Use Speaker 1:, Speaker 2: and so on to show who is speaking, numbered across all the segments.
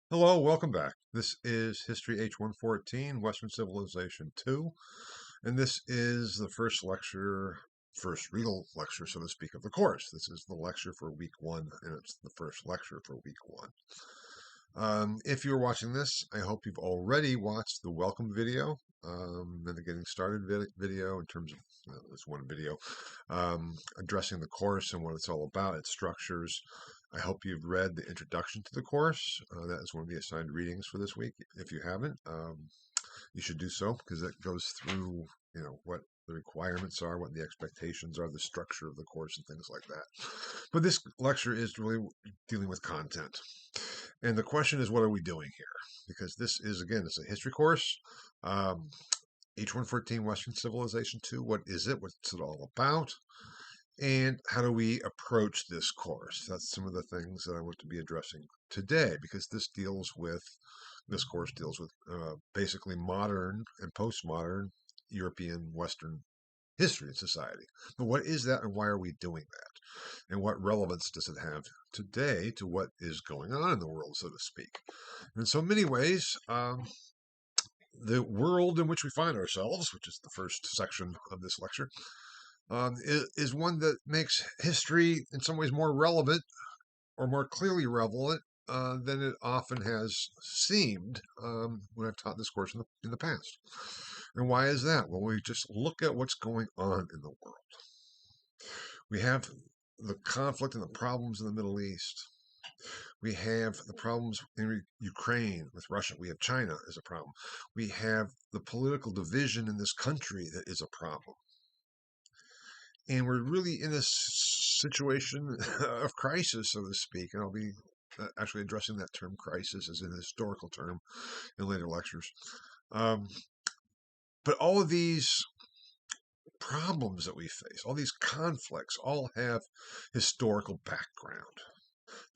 Speaker 1: Hello, welcome back. This is History H114, Western Civilization 2, and this is the first lecture, first real lecture, so to speak, of the course. This is the lecture for week one, and it's the first lecture for week one. If you're watching this, I hope you've already watched the welcome video, and the getting started video in terms of this one video, addressing the course and what it's all about, its structures. I hope you've read the introduction to the course. That is one of the assigned readings for this week. If you haven't, you should do so because it goes through, what the requirements are, what the expectations are, the structure of the course, and things like that. But this lecture is really dealing with content. And the question is, what are we doing here? Because this is, again, it's a history course. H114 Western Civilization 2, what is it? What's it all about? And how do we approach this course? That's some of the things that I want to be addressing today, because this course deals with basically modern and postmodern European Western history and society. But what is that, and why are we doing that? And what relevance does it have today to what is going on in the world, so to speak? And in so many ways, the world in which we find ourselves, which is the first section of this lecture, is one that makes history in some ways more relevant or more clearly relevant than it often has seemed when I've taught this course in the past. And why is that? Well, we just look at what's going on in the world. We have the conflict and the problems in the Middle East. We have the problems in Ukraine with Russia. We have China as a problem. We have the political division in this country that is a problem. And we're really in a situation of crisis, so to speak. And I'll be actually addressing that term crisis as an historical term in later lectures. But all of these problems that we face, all these conflicts, all have historical background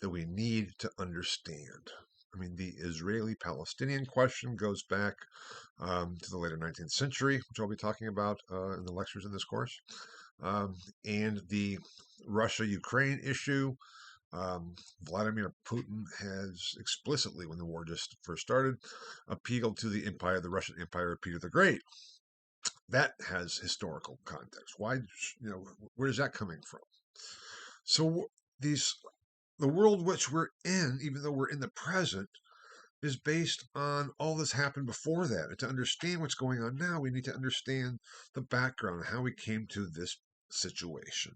Speaker 1: that we need to understand. I mean, the Israeli-Palestinian question goes back to the later 19th century, which I'll be talking about in the lectures in this course. And the Russia-Ukraine issue, Vladimir Putin has explicitly, when the war just first started, appealed to the Russian Empire of Peter the Great. That has historical context. Why, where is that coming from? So the world which we're in, even though we're in the present, is based on all that's happened before that. And to understand what's going on now, we need to understand the background, how we came to this situation.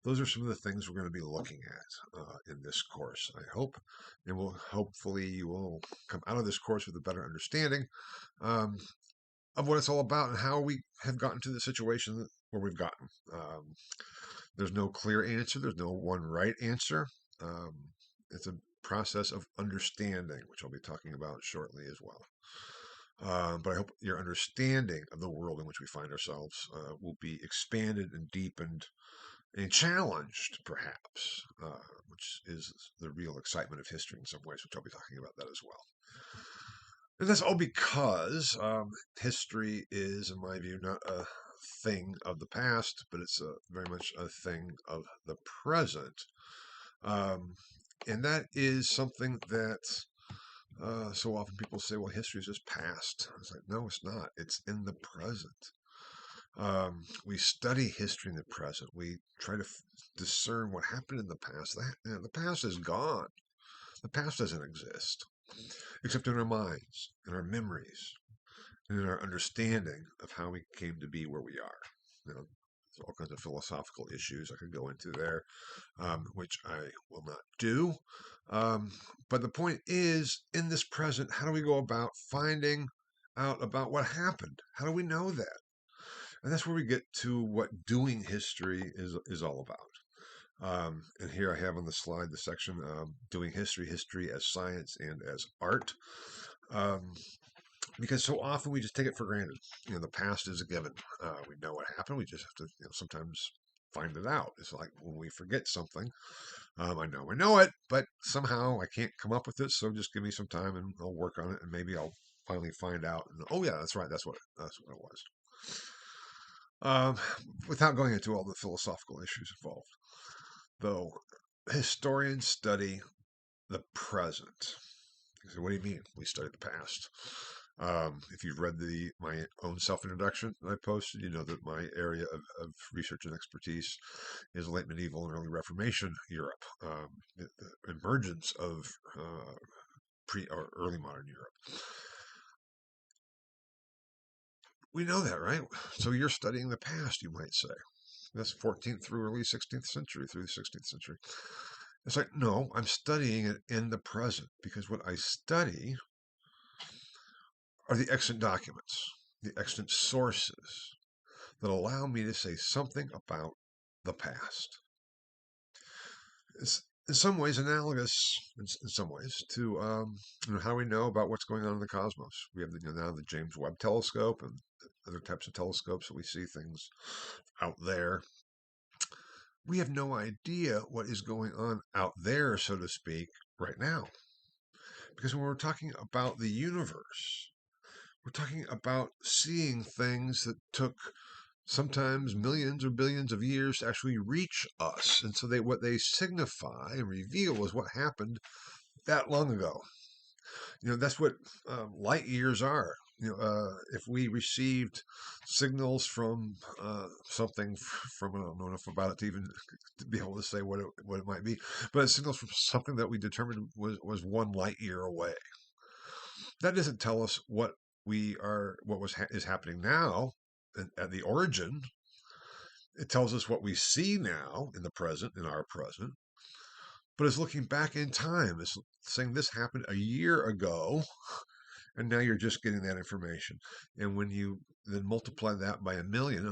Speaker 1: Those are some of the things we're going to be looking at in this course, I hope. And hopefully you will come out of this course with a better understanding of what it's all about and how we have gotten to the situation where we've gotten. There's no clear answer. There's no one right answer. It's a process of understanding, which I'll be talking about shortly as well. But I hope your understanding of the world in which we find ourselves will be expanded and deepened and challenged, perhaps, which is the real excitement of history in some ways, which I'll be talking about that as well. And that's all because history is, in my view, not a thing of the past, but it's very much a thing of the present. And that is something that so often people say, well, history is just past. It's like, no, it's not. It's in the present. We study history in the present. We try to discern what happened in the past. The past is gone. The past doesn't exist, except in our minds, in our memories, and in our understanding of how we came to be where we are. There's all kinds of philosophical issues I could go into there, which I will not do. But the point is, in this present, how do we go about finding out about what happened? How do we know that? And that's where we get to what doing history is all about. And here I have on the slide the section doing history as science and as art. Because so often we just take it for granted. The past is a given. We know what happened. We just have to sometimes find it out. It's like when we forget something. I know it, but somehow I can't come up with it. So just give me some time and I'll work on it, and maybe I'll finally find out. And, oh yeah, that's right. That's what it was. Without going into all the philosophical issues involved, though, historians study the present. So what do you mean? We study the past. If you've read my own self-introduction that I posted, you know that my area of research and expertise is late medieval and early Reformation Europe, the emergence of pre or early modern Europe. We know that, right? So you're studying the past, you might say. That's 14th through early 16th century, through the 16th century. It's like, no, I'm studying it in the present because what I study are the extant documents, the extant sources that allow me to say something about the past. It's in some ways analogous, in some ways, to how we know about what's going on in the cosmos. We have now the James Webb Telescope and other types of telescopes that we see things out there. We have no idea what is going on out there, so to speak, right now. Because when we're talking about the universe, we're talking about seeing things that took sometimes millions or billions of years to actually reach us. And so what they signify and reveal is what happened that long ago. That's what light years are. If we received signals from something from, I don't know enough about it to even to be able to say what it might be, but signals from something that we determined was 1 light year away. That doesn't tell us what is happening now at the origin. It tells us what we see now in the present, in our present, but it's looking back in time. It's saying this happened a year ago, and now you're just getting that information. And when you then multiply that by a million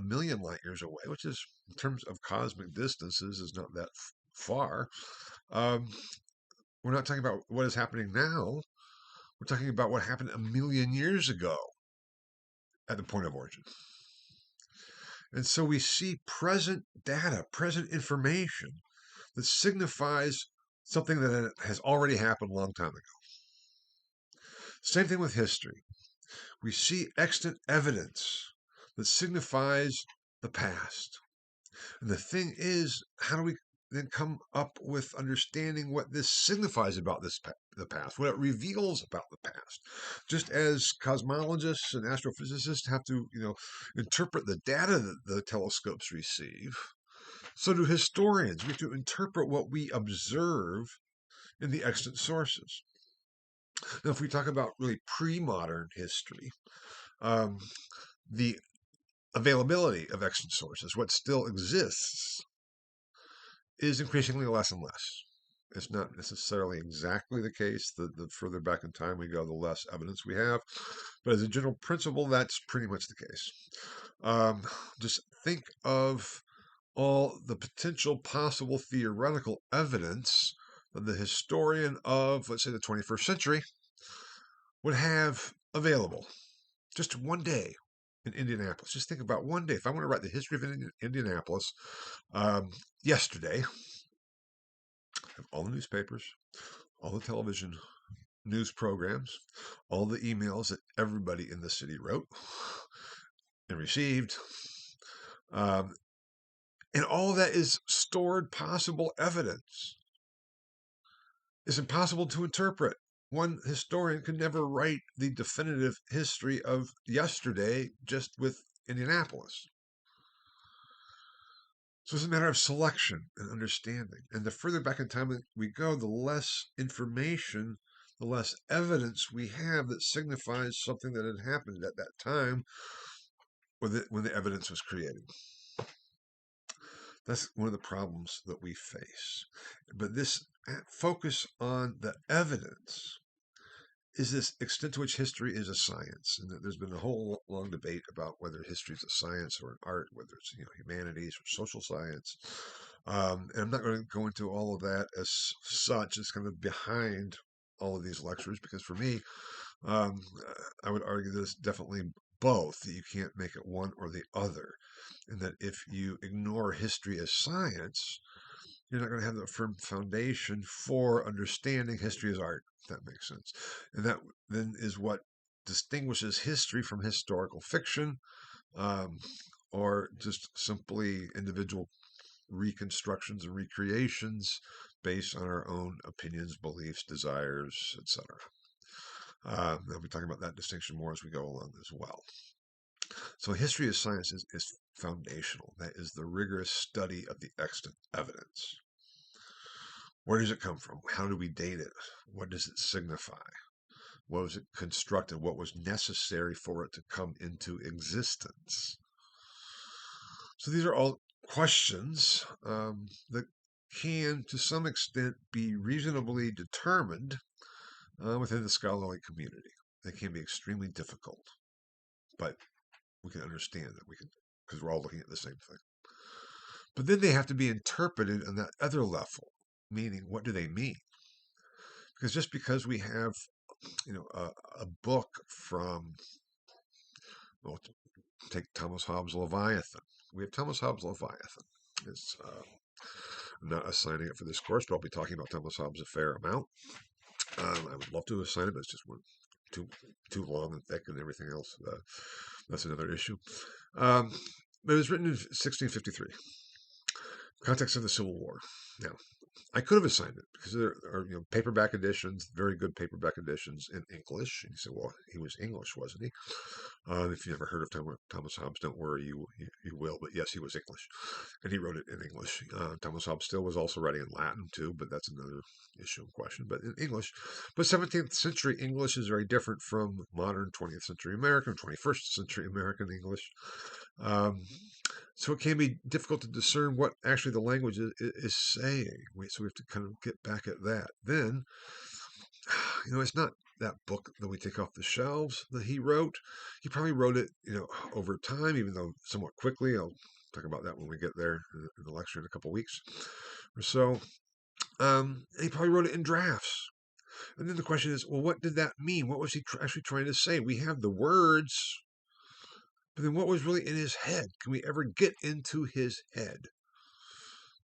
Speaker 1: light years away, which is, in terms of cosmic distances, is not that far. We're not talking about what is happening now. We're talking about what happened a million years ago at the point of origin. And so we see present data, present information that signifies something that has already happened a long time ago. Same thing with history. We see extant evidence that signifies the past. And the thing is, how do we then come up with understanding what this signifies about the past, what it reveals about the past? Just as cosmologists and astrophysicists have to, interpret the data that the telescopes receive, so do historians. We have to interpret what we observe in the extant sources. Now, if we talk about really pre-modern history, the availability of extant sources, what still exists, is increasingly less and less. It's not necessarily exactly the case. The further back in time we go, the less evidence we have. But as a general principle, that's pretty much the case. Just think of all the potential possible theoretical evidence that the historian of, let's say, the 21st century would have available. Just one day in Indianapolis. Just think about one day. If I want to write the history of Indianapolis, yesterday, I have all the newspapers, all the television news programs, all the emails that everybody in the city wrote and received. And all that is stored possible evidence. It's impossible to interpret. One historian could never write the definitive history of yesterday just with Indianapolis. So it's a matter of selection and understanding. And the further back in time we go, the less information, the less evidence we have that signifies something that had happened at that time when the evidence was created. That's one of the problems that we face. But this focus on the evidence is this extent to which history is a science. And there's been a whole long debate about whether history is a science or an art, whether it's humanities or social science. And I'm not going to go into all of that as such. It's kind of behind all of these lectures, because for me, I would argue that it's definitely both, that you can't make it one or the other. And that if you ignore history as science, you're not going to have the firm foundation for understanding history as art, if that makes sense. And that then is what distinguishes history from historical fiction, or just simply individual reconstructions and recreations based on our own opinions, beliefs, desires, etc. I'll be talking about that distinction more as we go along as well. So history of science is foundational. That is the rigorous study of the extant evidence. Where does it come from? How do we date it? What does it signify? What was it constructed? What was necessary for it to come into existence? So these are all questions that can, to some extent, be reasonably determined within the scholarly community. They can be extremely difficult, but we can understand that because we're all looking at the same thing. But then they have to be interpreted on that other level, meaning what do they mean? Because just because we have, a book from, well, take Thomas Hobbes' Leviathan. We have Thomas Hobbes' Leviathan. It's, I'm not assigning it for this course, but I'll be talking about Thomas Hobbes a fair amount. I would love to assign it, but it's just too long and thick and everything else. That's another issue. But it was written in 1653, context of the Civil War. Now, I could have assigned it because there are paperback editions, very good paperback editions in English. And you say, well, he was English, wasn't he? If you never heard of Thomas Hobbes, don't worry, you will. But yes, he was English, and he wrote it in English. Thomas Hobbes still was also writing in Latin too, but that's another issue and question. But in English, but 17th century English is very different from modern 20th century American, 21st century American English. So it can be difficult to discern what actually the language is saying. So we have to kind of get back at that. Then, it's not that book that we take off the shelves that he wrote. He probably wrote it, over time, even though somewhat quickly. I'll talk about that when we get there in the lecture in a couple weeks or so. And he probably wrote it in drafts. And then the question is, well, what did that mean? What was he actually trying to say? We have the words, but then what was really in his head? Can we ever get into his head?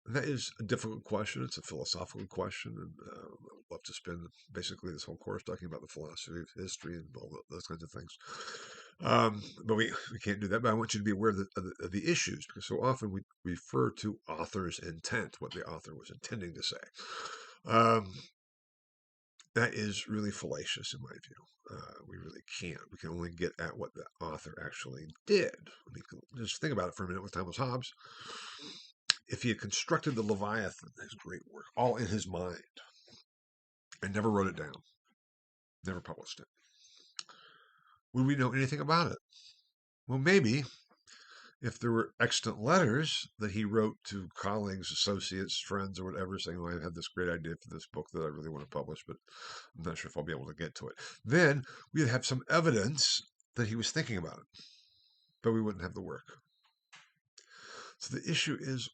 Speaker 1: And that is a difficult question. It's a philosophical question. And I'd love to spend basically this whole course talking about the philosophy of history and all those kinds of things. But we can't do that. But I want you to be aware of the issues, because so often we refer to author's intent, what the author was intending to say. That is really fallacious in my view. We really can't. We can only get at what the author actually did. I mean, just think about it for a minute with Thomas Hobbes. If he had constructed the Leviathan, his great work, all in his mind, and never wrote it down, never published it, would we know anything about it? Well, maybe if there were extant letters that he wrote to colleagues, associates, friends, or whatever, saying, I have this great idea for this book that I really want to publish, but I'm not sure if I'll be able to get to it. Then we'd have some evidence that he was thinking about it, but we wouldn't have the work. So the issue is,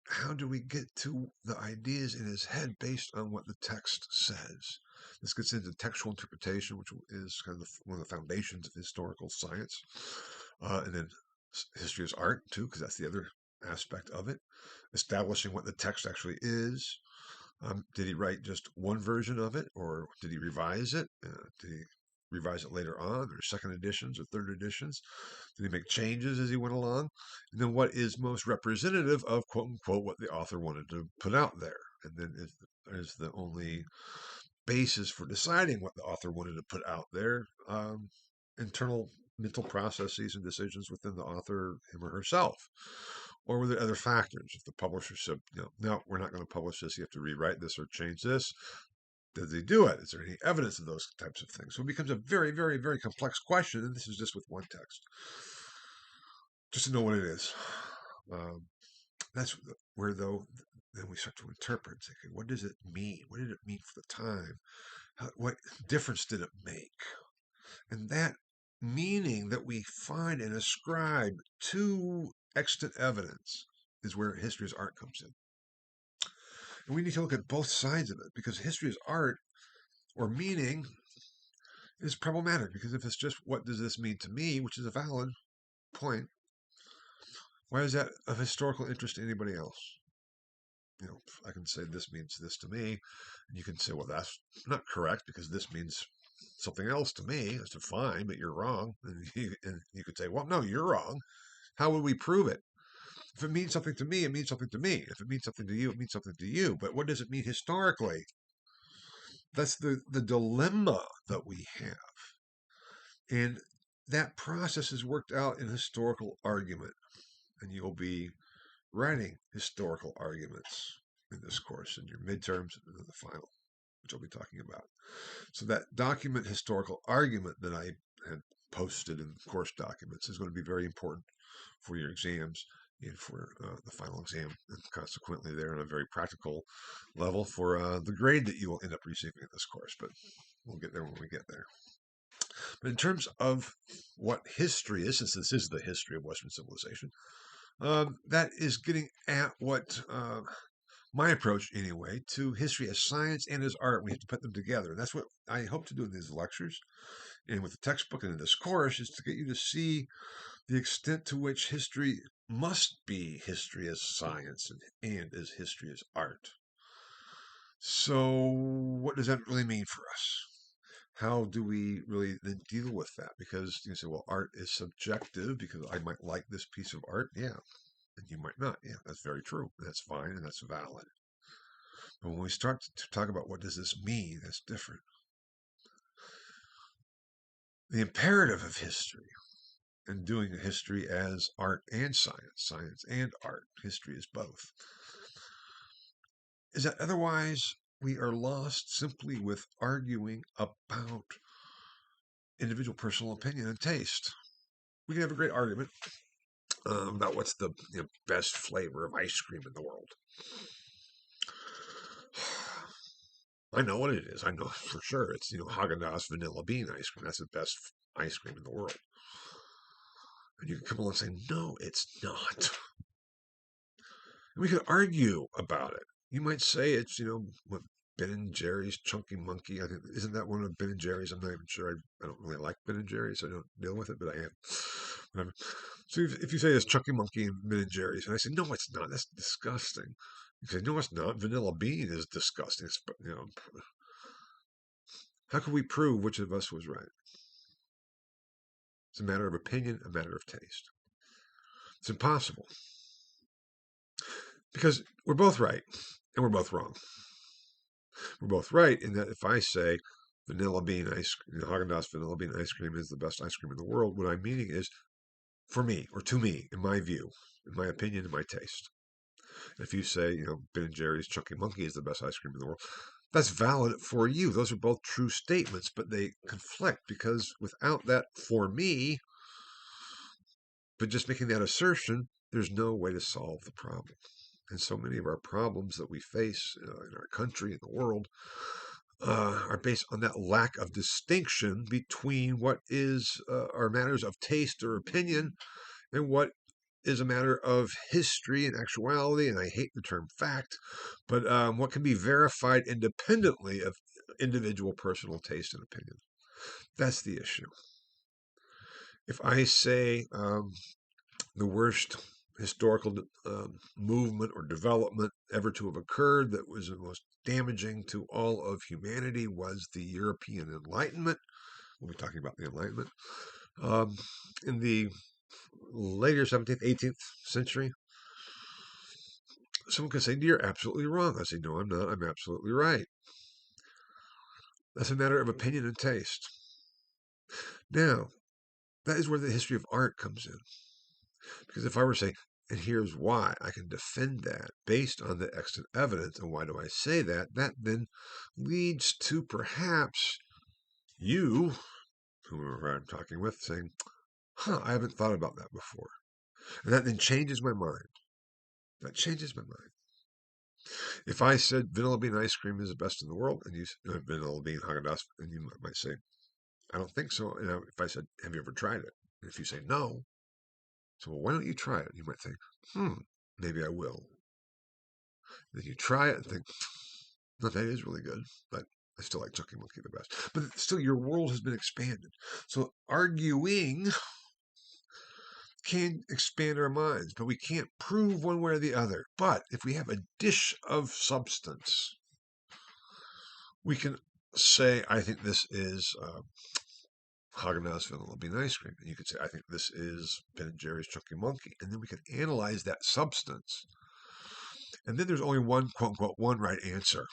Speaker 1: how do we get to the ideas in his head based on what the text says? This gets into textual interpretation, which is kind of one of the foundations of historical science. And then history is art, too, because that's the other aspect of it. Establishing what the text actually is. Did he write just one version of it, or did he revise it? Did he revise it later on, or second editions or third editions? Did he make changes as he went along? And then what is most representative of, quote unquote, what the author wanted to put out there? And then is the only basis for deciding what the author wanted to put out there internal mental processes and decisions within the author, him or herself? Or were there other factors? If the publisher said, no, we're not going to publish this, you have to rewrite this or change this, did they do it? Is there any evidence of those types of things? So it becomes a very, very, very complex question, and this is just with one text. Just to know what it is. That's where, though, then we start to interpret. Say, okay, what does it mean? What did it mean for the time? What difference did it make? And that meaning that we find and ascribe to extant evidence is where history as art comes in. And we need to look at both sides of it, because history as art, or meaning, is problematic. Because if it's just, what does this mean to me, which is a valid point, why is that of historical interest to anybody else? I can say this means this to me, and you can say, well, that's not correct because this means something else to me. I said, fine, but you're wrong. And you could say, well, no, you're wrong. How would we prove it? If it means something to me, it means something to me. If it means something to you, it means something to you. But what does it mean historically? That's the dilemma that we have. And that process is worked out in historical argument. And you'll be writing historical arguments in this course, in your midterms and in the final, which I'll be talking about. So that document historical argument that I had posted in course documents is going to be very important for your exams and for the final exam, and consequently there on a very practical level for the grade that you will end up receiving in this course. But we'll get there when we get there. But in terms of what history is, since this is the history of Western civilization, that is getting at what my approach, anyway, to history as science and as art. We have to put them together. And that's what I hope to do in these lectures and with the textbook and in this course, is to get you to see the extent to which history must be history as science and as history as art. So what does that really mean for us? How do we really then deal with that? Because you say, well, art is subjective because I might like this piece of art. Yeah. And you might not. Yeah, that's very true. That's fine and that's valid. But when we start to talk about what does this mean, that's different. The imperative of history and doing history as art and science, science and art, history is both, is that otherwise we are lost simply with arguing about individual personal opinion and taste. We can have a great argument about what's the best flavor of ice cream in the world. I know what it is. I know for sure it's Haagen-Dazs vanilla bean ice cream. That's the best ice cream in the world. And you can come along and say, no, it's not. And we could argue about it. You might say it's what Ben and Jerry's Chunky Monkey. I think isn't that one of Ben and Jerry's? I'm not even sure. I don't really like Ben and Jerry's. So I don't deal with it, but I am. Whatever. So if you say it's Chunky Monkey and Ben and Jerry's, and I say no, it's not. That's disgusting. You say no, it's not. Vanilla bean is disgusting. It's, how can we prove which of us was right? It's a matter of opinion, a matter of taste. It's impossible. Because we're both right and we're both wrong. We're both right in that if I say vanilla bean ice cream, Haagen-Dazs vanilla bean ice cream is the best ice cream in the world, what I'm meaning is for me, or to me, in my view, in my opinion, in my taste. If you say, Ben and Jerry's Chunky Monkey is the best ice cream in the world, that's valid for you. Those are both true statements, but they conflict because without that for me, but just making that assertion, there's no way to solve the problem. And so many of our problems that we face in our country, in the world, are based on that lack of distinction between what is are matters of taste or opinion and what is a matter of history and actuality. And I hate the term fact, but what can be verified independently of individual personal taste and opinion. That's the issue. If I say the worst historical movement or development ever to have occurred that was the most damaging to all of humanity was the European Enlightenment. We'll be talking about the Enlightenment. In the later 17th, 18th century, someone could say, you're absolutely wrong. I say, no, I'm not. I'm absolutely right. That's a matter of opinion and taste. Now, that is where the history of art comes in. Because if I were to say, and here's why, I can defend that based on the extant evidence. And why do I say that? That then leads to perhaps you, whoever I'm talking with, saying, I haven't thought about that before. And that then changes my mind. That changes my mind. If I said vanilla bean ice cream is the best in the world, and you vanilla bean Haagen-Dazs, and you might say, I don't think so. And if I said, have you ever tried it? And if you say no, so well, why don't you try it? You might think, maybe I will. Then you try it and think, no, that is really good, but I still like Chunky Monkey the best. But still, your world has been expanded. So arguing can expand our minds, but we can't prove one way or the other. But if we have a dish of substance, we can say, I think this is Haagen-Dazs vanilla bean ice cream. And you could say, I think this is Ben and Jerry's Chunky Monkey. And then we can analyze that substance. And then there's only one, quote unquote, one right answer.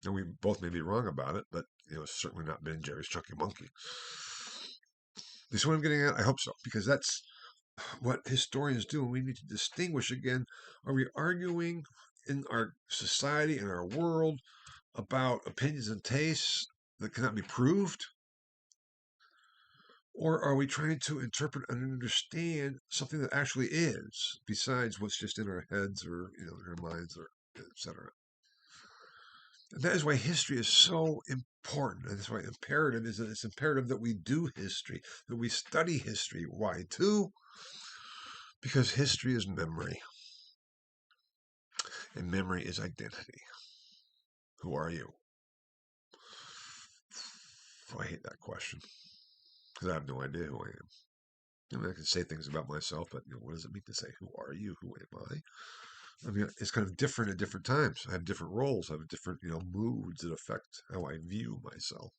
Speaker 1: And we both may be wrong about it, but it's certainly not been Jerry's Chunky Monkey. You see what I'm getting at? I hope so, because that's what historians do, and we need to distinguish again. Are we arguing in our society, in our world, about opinions and tastes that cannot be proved? Or are we trying to interpret and understand something that actually is, besides what's just in our heads or in our minds or etc.? And that is why history is so important. And that's why imperative is that it's imperative that we do history, that we study history. Why? Too? Because history is memory. And memory is identity. Who are you? Oh, I hate that question. Because I have no idea who I am. I mean, I can say things about myself, but what does it mean to say, who are you? Who am I? I mean, it's kind of different at different times. I have different roles. I have different, moods that affect how I view myself.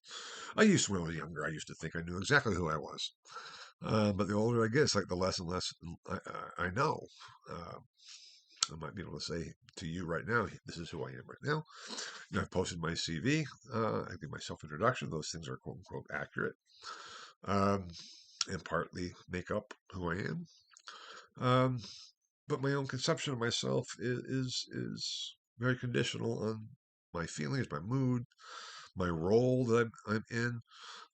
Speaker 1: When I was younger, I used to think I knew exactly who I was. But the older I get, it's like the less and less I know. Uh, I might be able to say to you right now, this is who I am right now. I've posted my CV. I give my self introduction. Those things are quote unquote accurate, um, and partly make up who I am. Um, but my own conception of myself is very conditional on my feelings, my mood, my role that I'm in,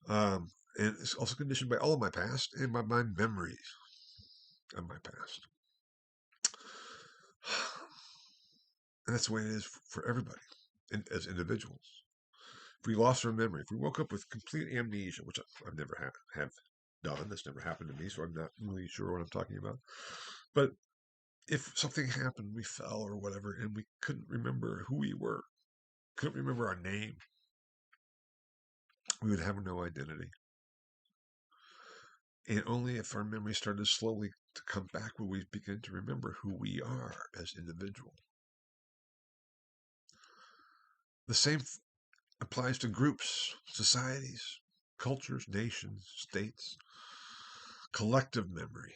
Speaker 1: and it's also conditioned by all of my past and by my memories of my past. And that's the way it is for everybody, as individuals. If we lost our memory, if we woke up with complete amnesia, which I've never have done, that's never happened to me, so I'm not really sure what I'm talking about. But if something happened, we fell or whatever, and we couldn't remember who we were, couldn't remember our name, we would have no identity. And only if our memory started slowly to come back would we begin to remember who we are as individuals. The same applies to groups, societies, cultures, nations, states. Collective memory.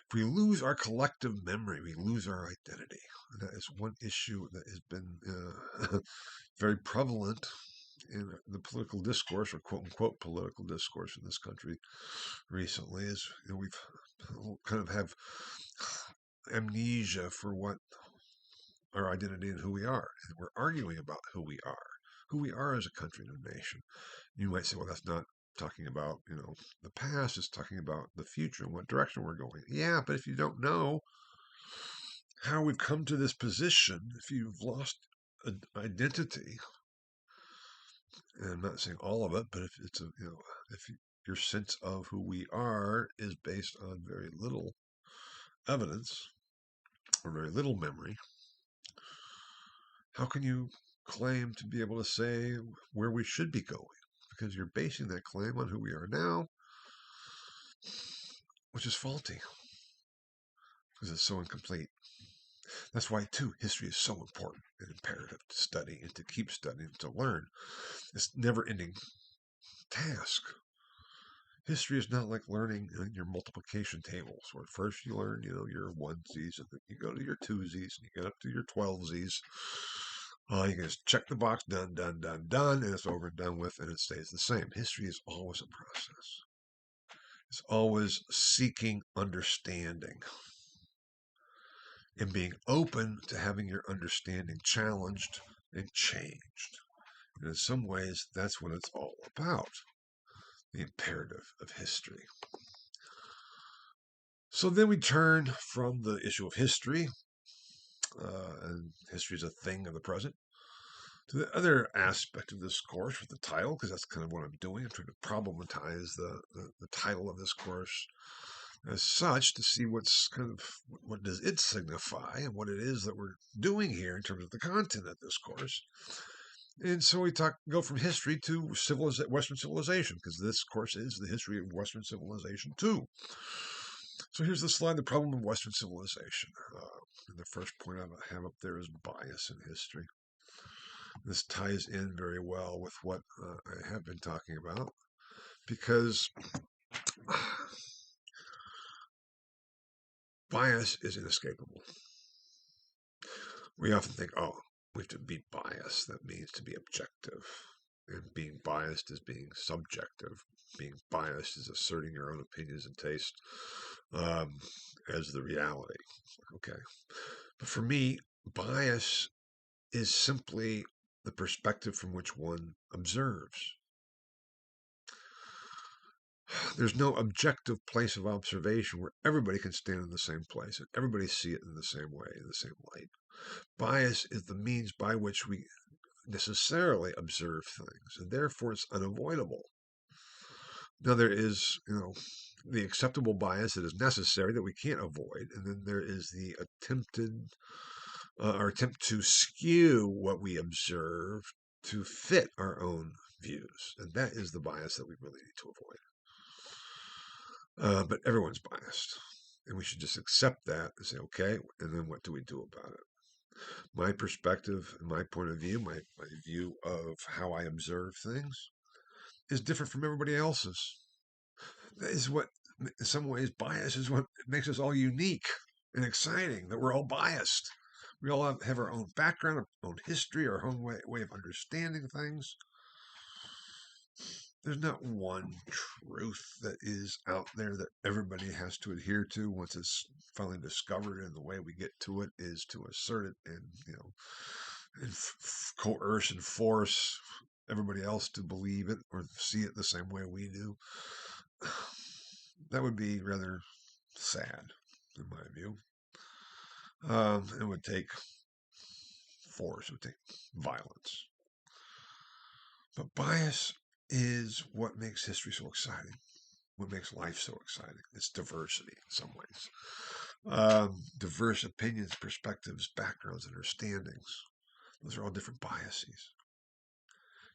Speaker 1: If we lose our collective memory, we lose our identity. And that is one issue that has been very prevalent in the political discourse, or quote unquote political discourse in this country recently. Is we've kind of have amnesia for what our identity and who we are. And we're arguing about who we are as a country and a nation. You might say, well, that's not talking about, the past. It's talking about the future and what direction we're going. Yeah, but if you don't know how we've come to this position, if you've lost an identity, and I'm not saying all of it, but if it's if your sense of who we are is based on very little evidence or very little memory, how can you claim to be able to say where we should be going? Because you're basing that claim on who we are now, which is faulty because it's so incomplete. That's why, too, history is so important and imperative to study and to keep studying, to learn. It's never-ending task. History is not like learning your multiplication tables, where first you learn, your onesies, and then you go to your twosies, and you get up to your 12sies. You can just check the box, done, done, done, done, and it's over and done with, and it stays the same. History is always a process. It's always seeking understanding and being open to having your understanding challenged and changed. And in some ways, that's what it's all about, the imperative of history. So then we turn from the issue of history, and history is a thing of the present, to the other aspect of this course with the title, because that's kind of what I'm doing. I'm trying to problematize the title of this course as such to see what does it signify and what it is that we're doing here in terms of the content of this course. And so we go from history to Western civilization, because this course is the history of Western civilization too. So here's the slide, the problem of Western civilization. And the first point I have up there is bias in history. This ties in very well with what I have been talking about, because bias is inescapable. We often think, oh, we have to beat bias. That means to be objective. And being biased is being subjective. Being biased is asserting your own opinions and taste um, as the reality. Okay. But for me, bias is simply the perspective from which one observes. There's no objective place of observation where everybody can stand in the same place and everybody see it in the same way, in the same light. Bias is the means by which we necessarily observe things, and therefore it's unavoidable. Now there is, the acceptable bias that is necessary that we can't avoid, and then there is the our attempt to skew what we observe to fit our own views, and that is the bias that we really need to avoid. But everyone's biased, and we should just accept that and say, okay, and then what do we do about it? My perspective and my point of view, my view of how I observe things, is different from everybody else's. That is what, in some ways, bias is what makes us all unique and exciting, that we're all biased. We all have our own background, our own history, our own way of understanding things. There's not one truth that is out there that everybody has to adhere to once it's finally discovered, and the way we get to it is to assert it and and coerce and force everybody else to believe it or see it the same way we do. That would be rather sad, in my view. It would take force, it would take violence. But bias is what makes history so exciting, what makes life so exciting. It's diversity in some ways. Diverse opinions, perspectives, backgrounds, understandings. Those are all different biases.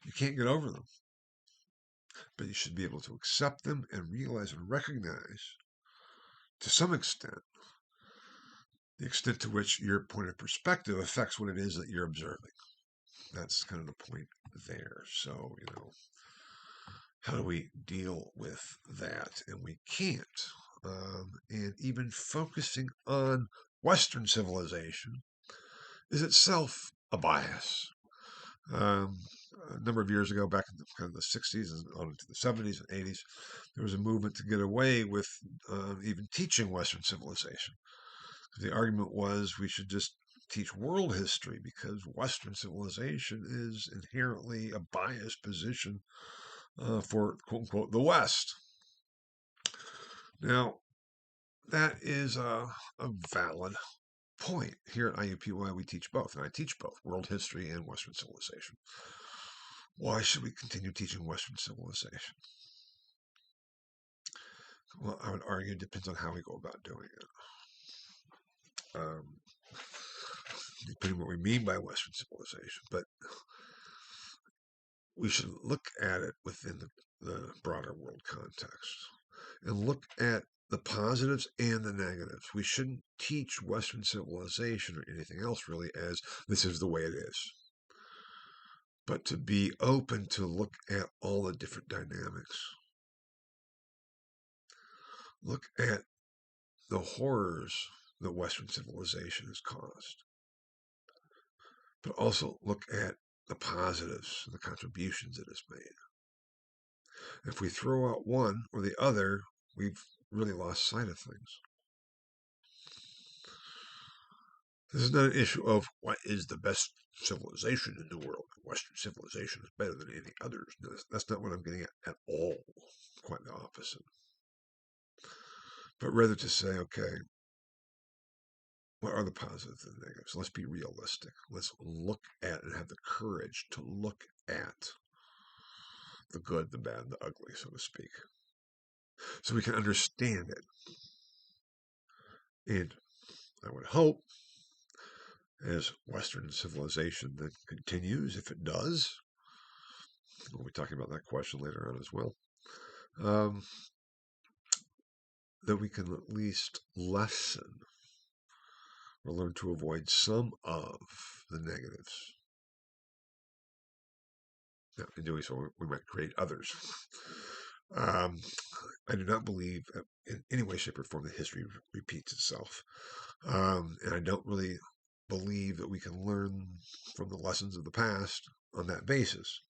Speaker 1: You can't get over them, but you should be able to accept them and realize and recognize, to some extent, the extent to which your point of perspective affects what it is that you're observing. That's kind of the point there. So, how do we deal with that? And we can't. And even focusing on Western civilization is itself a bias. A number of years ago, back in kind of the 60s and on into the 70s and 80s, there was a movement to get away with even teaching Western civilization. The argument was we should just teach world history because Western civilization is inherently a biased position for quote unquote the West. Now, that is a valid point. Here at IUPUI, we teach both, and I teach both world history and Western civilization. Why should we continue teaching Western civilization? Well, I would argue it depends on how we go about doing it. Depending on what we mean by Western civilization, but we should look at it within the broader world context and look at the positives and the negatives. We shouldn't teach Western civilization or anything else really as this is the way it is, but to be open to look at all the different dynamics. Look at the horrors that Western civilization has caused, but also look at the positives and the contributions it has made. If we throw out one or the other, we've really lost sight of things. This is not an issue of what is the best civilization in the world. Western civilization is better than any others. No, that's not what I'm getting at all. Quite the opposite. But rather to say, okay, what are the positives and the negatives? Let's be realistic. Let's look at and have the courage to look at the good, the bad, the ugly, so to speak, so we can understand it. And I would hope, as Western civilization then continues, if it does, we'll be talking about that question later on as well, that we can at least lessen or learn to avoid some of the negatives. Now, in doing so, we might create others. I do not believe in any way, shape, or form that history repeats itself. And I don't really believe that we can learn from the lessons of the past on that basis.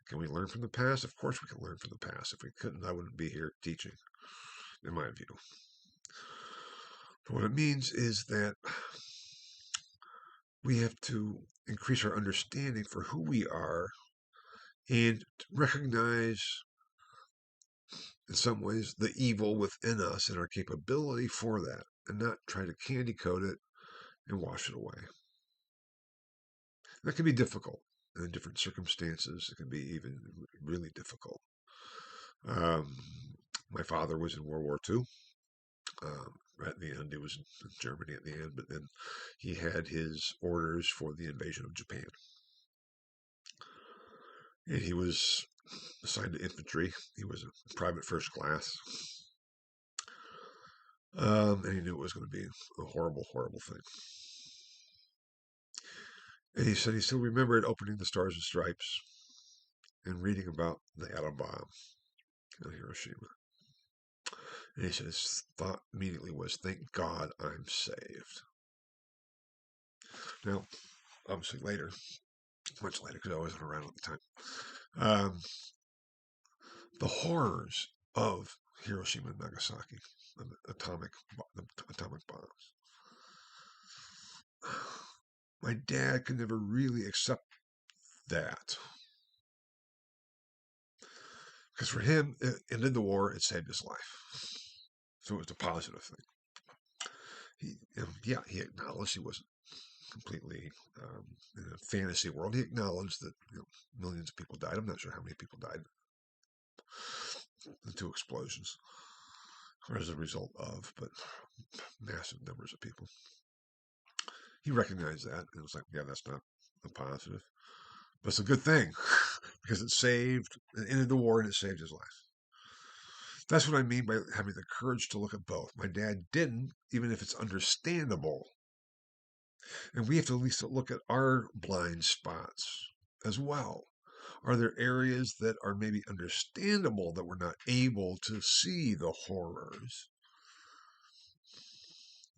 Speaker 1: Can we learn from the past? Of course we can learn from the past. If we couldn't, I wouldn't be here teaching, in my view. But what it means is that we have to increase our understanding for who we are and recognize, in some ways, the evil within us and our capability for that, and not try to candy coat it and wash it away. That can be difficult in different circumstances. It can be even really difficult. Um, my father was in World War II. Right at the end, he was in Germany at the end, but then he had his orders for the invasion of Japan. And he was assigned to infantry. He was a private first class. And he knew it was going to be a horrible, horrible thing. And he said he still remembered opening the Stars and Stripes and reading about the atom bomb on Hiroshima. And he said his thought immediately was, thank God I'm saved. Now, obviously later, much later, because I wasn't around at the time, the horrors of Hiroshima and Nagasaki, the atomic bombs. My dad could never really accept that. Because for him, it ended the war, it saved his life. So it was a positive thing. He acknowledged he wasn't completely in a fantasy world. He acknowledged that millions of people died. I'm not sure how many people died. The two explosions or as a result of, but massive numbers of people. He recognized that and was like, yeah, that's not a positive. But it's a good thing because it ended the war and it saved his life. That's what I mean by having the courage to look at both. My dad didn't, even if it's understandable. And we have to at least look at our blind spots as well. Are there areas that are maybe understandable that we're not able to see the horrors?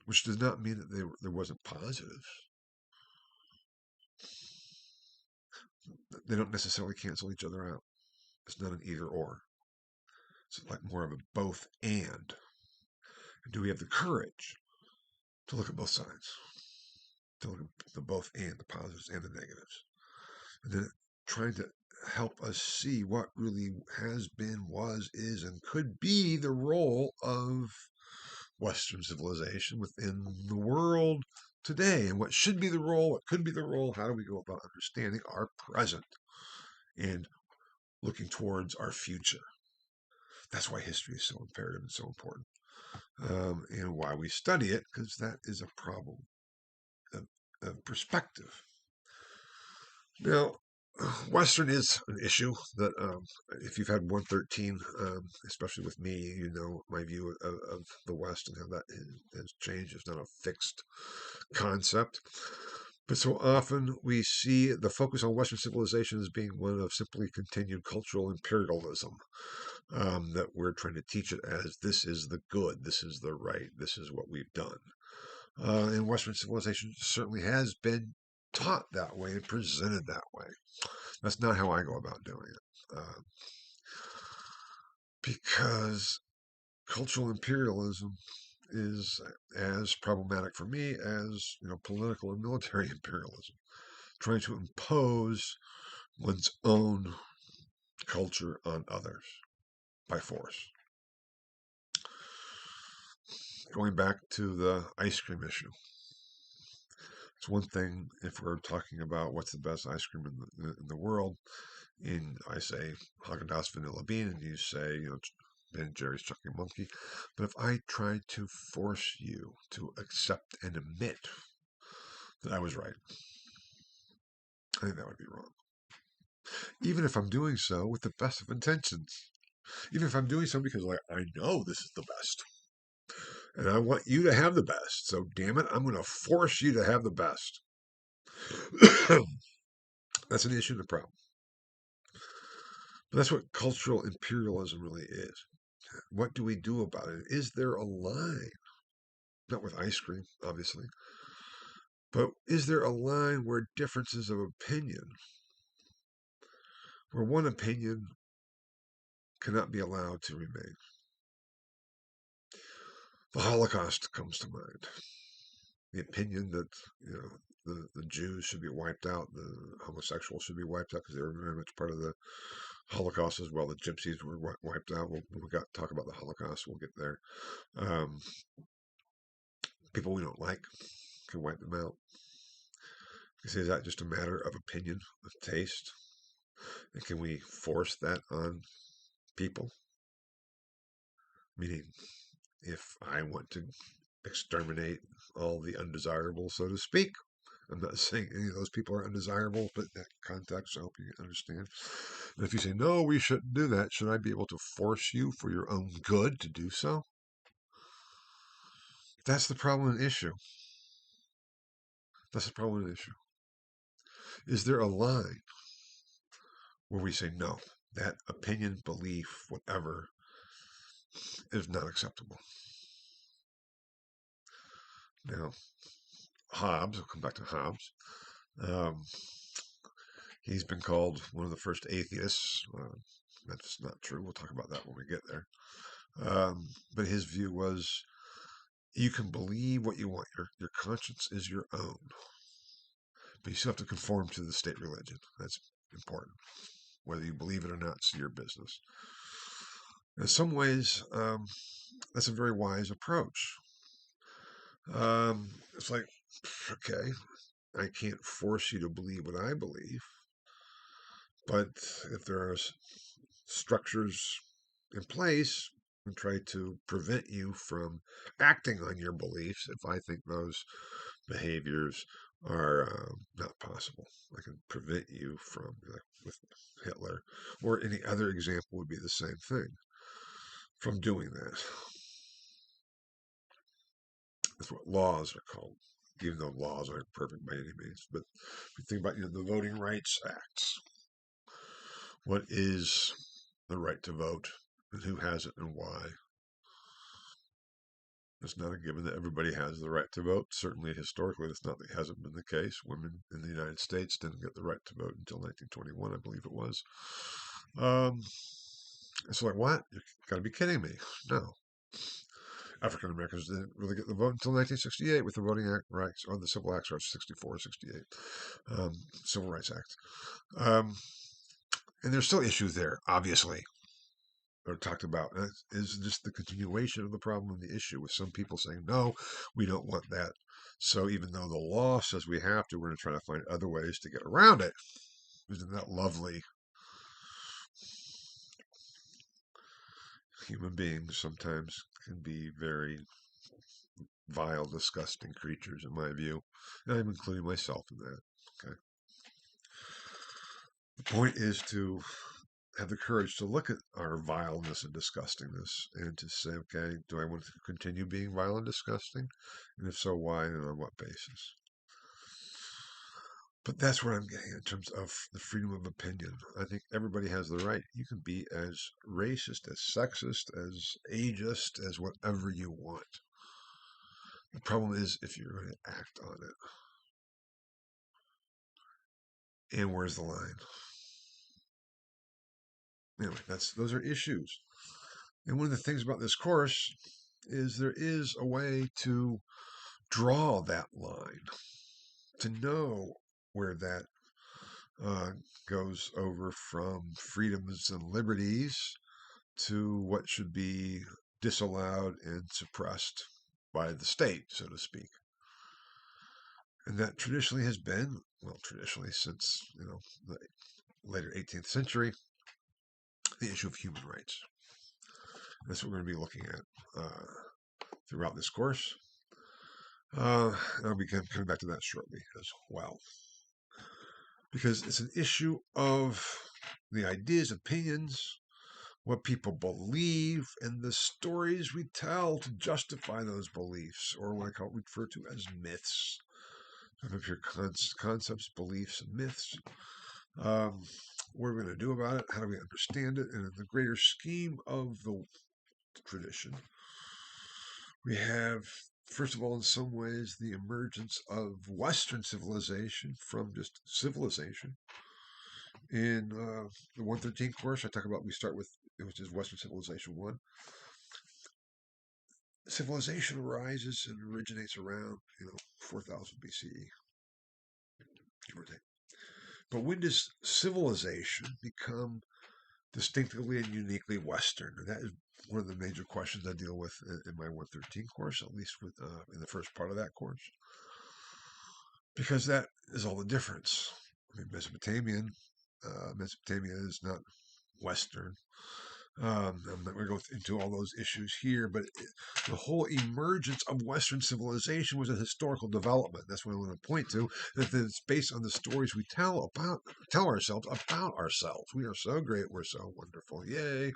Speaker 1: Which does not mean that there wasn't positives. They don't necessarily cancel each other out. It's not an either or. It's like more of a both and. Do we have the courage to look at both sides? To look at the both and, the positives and the negatives. And then trying to help us see what really has been, was, is, and could be the role of Western civilization within the world today, and what should be the role, what could be the role, how do we go about understanding our present and looking towards our future. That's why history is so imperative and so important, and why we study it, because that is a problem of perspective. Now, Western is an issue that, if you've had 113, especially with me, you know my view of the West and how that has changed. It's not a fixed concept. But so often we see the focus on Western civilization as being one of simply continued cultural imperialism, that we're trying to teach it as this is the good, this is the right, this is what we've done. And Western civilization certainly has been taught that way and presented that way. That's not how I go about doing it. Because cultural imperialism is as problematic for me as political or military imperialism, trying to impose one's own culture on others by force. Going back to the ice cream issue, it's one thing if we're talking about what's the best ice cream in the world, and I say Haagen-Dazs Vanilla Bean, and you say Ben Jerry's Chocolate Monkey. But if I tried to force you to accept and admit that I was right, I think that would be wrong. Even if I'm doing so with the best of intentions. Even if I'm doing so because I know this is the best. And I want you to have the best. So damn it, I'm going to force you to have the best. That's an issue and a problem. But that's what cultural imperialism really is. What do we do about it? Is there a line? Not with ice cream, obviously, But is there a line where differences of opinion, where one opinion cannot be allowed to remain? The Holocaust comes to mind. The opinion that the Jews should be wiped out, the homosexuals should be wiped out because they were very much part of the Holocaust as well. The Gypsies were wiped out. When we got to talk about the Holocaust, we'll get there. Um, People we don't like can wipe them out. Is that just a matter of opinion, of taste? And can we force that on people? Meaning, if I want to exterminate all the undesirables, so to speak, I'm not saying any of those people are undesirable, but that context, I hope you understand. And if you say, no, we shouldn't do that, should I be able to force you for your own good to do so? That's the problem and issue. That's the problem and issue. Is there a line where we say, no, that opinion, belief, whatever, is not acceptable? Now, Hobbes, I'll come back to Hobbes. Um, he's been called one of the first atheists. That's not true. We'll talk about that when we get there. But his view was you can believe what you want. Your conscience is your own. But you still have to conform to the state religion. That's important. Whether you believe it or not, it's your business. In some ways, that's a very wise approach. It's like, okay, I can't force you to believe what I believe, but if there are structures in place and try to prevent you from acting on your beliefs, if I think those behaviors are not possible, I can prevent you from, like with Hitler, or any other example would be the same thing, from doing that. That's what laws are called, even though laws aren't perfect by any means. But if you think about the Voting Rights Acts, what is the right to vote, and who has it, and why? It's not a given that everybody has the right to vote. Certainly, historically, it hasn't been the case. Women in the United States didn't get the right to vote until 1921, I believe it was. It's like, what? You've got to be kidding me. No. African Americans didn't really get the vote until 1968 with the Voting Act rights, or the Civil Acts, or 64, 68, Civil Rights Act. And there's still issues there, obviously, or talked about. Is just the continuation of the problem and the issue, with some people saying, no, we don't want that. So even though the law says we have to, we're going to try to find other ways to get around it. Isn't that lovely? Human beings sometimes can be very vile, disgusting creatures, in my view. And I'm including myself in that. Okay. The point is to have the courage to look at our vileness and disgustingness and to say, okay, do I want to continue being vile and disgusting? And if so, why and on what basis? But that's what I'm getting in terms of the freedom of opinion. I think everybody has the right. You can be as racist, as sexist, as ageist, as whatever you want. The problem is if you're going to act on it. And where's the line? Anyway, those are issues. And one of the things about this course is there is a way to draw that line, to know where that goes over from freedoms and liberties to what should be disallowed and suppressed by the state, so to speak. And that traditionally has been, well, traditionally since the later 18th century, the issue of human rights. That's what we're going to be looking at throughout this course. And I'll be coming back to that shortly as well. Because it's an issue of the ideas, opinions, what people believe, and the stories we tell to justify those beliefs, or what I refer to as myths. Of your concepts, beliefs, and myths. What are we going to do about it? How do we understand it? And in the greater scheme of the tradition, we have first of all, in some ways, the emergence of Western civilization from just civilization. In the 113 course, I talk about, we start with, which is Western Civilization 1. Civilization arises and originates around, 4000 BCE, give or take. But when does civilization become distinctively and uniquely Western? And that is one of the major questions I deal with in my 113 course, at least with in the first part of that course, because that is all the difference. I mean, Mesopotamia is not Western. I'm not going to go into all those issues here, but the whole emergence of Western civilization was a historical development. That's what I want to point to. That it's based on the stories we tell ourselves about ourselves. We are so great. We're so wonderful. Yay!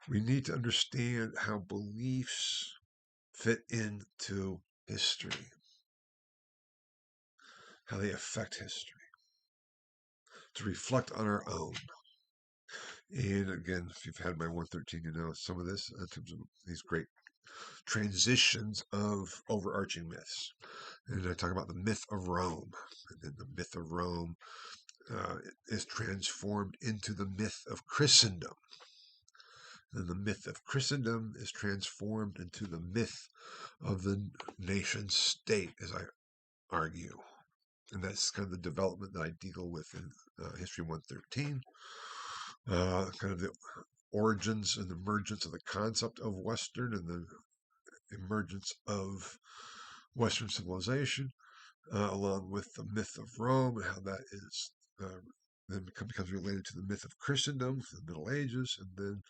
Speaker 1: We need to understand how beliefs fit into history, how they affect history, to reflect on our own. And again, if you've had my 113, you know some of this in terms of these great transitions of overarching myths. And I talk about the myth of Rome. And then the myth of Rome is transformed into the myth of Christendom. And the myth of Christendom is transformed into the myth of the nation state, as I argue. And that's kind of the development that I deal with in History 113. Kind of the origins and emergence of the concept of Western and the emergence of Western civilization, along with the myth of Rome and how that is then becomes related to the myth of Christendom, the Middle Ages, and then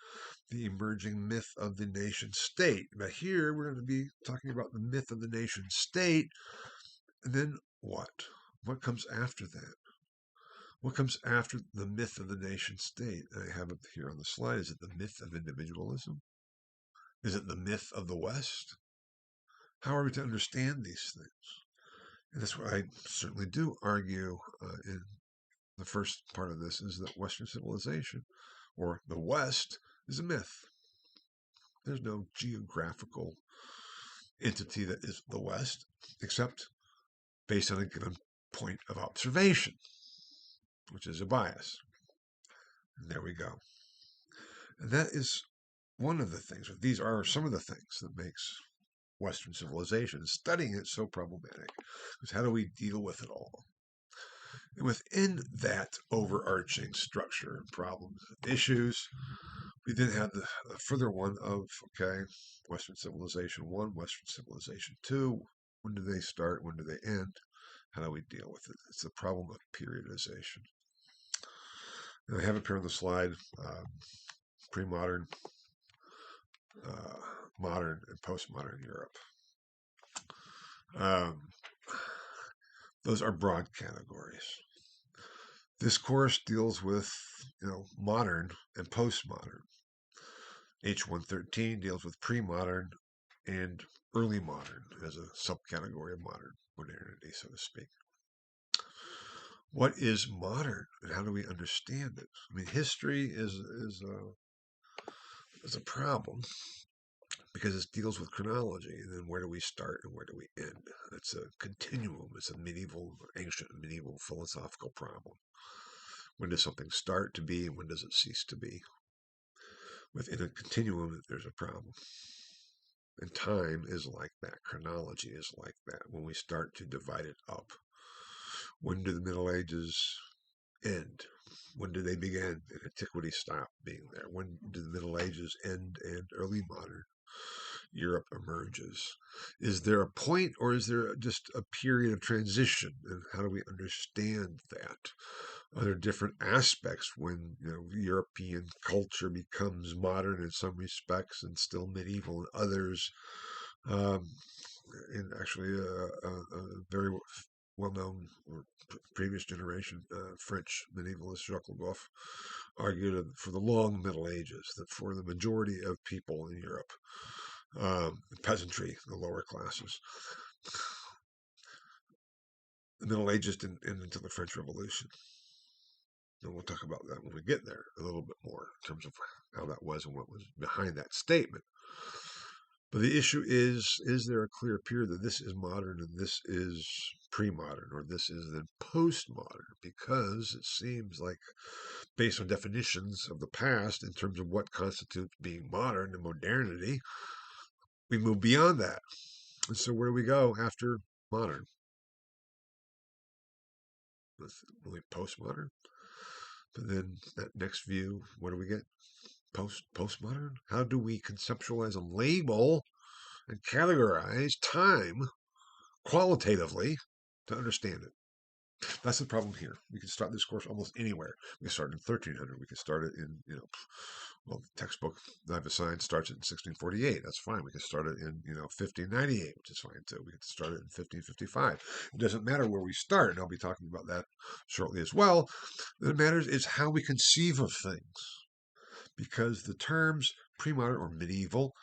Speaker 1: the emerging myth of the nation state. But here we're going to be talking about the myth of the nation state, and then what? What comes after that? What comes after the myth of the nation state? I have it here on the slide. Is it the myth of individualism? Is it the myth of the West? How are we to understand these things? And that's what I certainly do argue in the first part of this, is that Western civilization, or the West, is a myth. There's no geographical entity that is the West, except based on a given point of observation, which is a bias. And there we go. And that is one of the things. These are some of the things that makes Western civilization, studying it, so problematic. Because how do we deal with it all? And within that overarching structure and problems and issues, we then have the further one of, okay, Western Civilization 1, Western Civilization 2. When do they start? When do they end? How do we deal with it? It's the problem of periodization. And I have up here on the slide pre-modern, modern, and postmodern Europe. Those are broad categories. This course deals with, modern and postmodern. H113 deals with pre-modern and early modern as a subcategory of modernity, so to speak. What is modern, and how do we understand it? I mean, history is a problem because it deals with chronology, and then where do we start and where do we end? It's a continuum. It's a ancient medieval philosophical problem. When does something start to be, and when does it cease to be? Within a continuum, there's a problem. And time is like that. Chronology is like that. When we start to divide it up, when do the Middle Ages end? When do they begin and antiquity stop being there? When do the Middle Ages end and early modern Europe emerges? Is there a point, or is there just a period of transition? And how do we understand that? Are there different aspects when European culture becomes modern in some respects and still medieval in others? And actually, a very well-known previous generation French medievalist Jacques Le Goff argued for the long Middle Ages, that for the majority of people in Europe, the peasantry, the lower classes, the Middle Ages didn't end until the French Revolution. And we'll talk about that when we get there a little bit more in terms of how that was and what was behind that statement. But the issue is there a clear period that this is modern and this is pre-modern, or this is then post-modern? Because it seems like, based on definitions of the past in terms of what constitutes being modern and modernity, we move beyond that. And so where do we go after modern? Only postmodern? But then that next view, what do we get? Postmodern? How do we conceptualize and label and categorize time qualitatively to understand it? That's the problem here. We can start this course almost anywhere. We can start in 1300. We can start it in, well, the textbook that I've assigned starts in 1648. That's fine. We can start it in, 1598, which is fine too. We can start it in 1555. It doesn't matter where we start, and I'll be talking about that shortly as well. What matters is how we conceive of things, because the terms pre-modern or medieval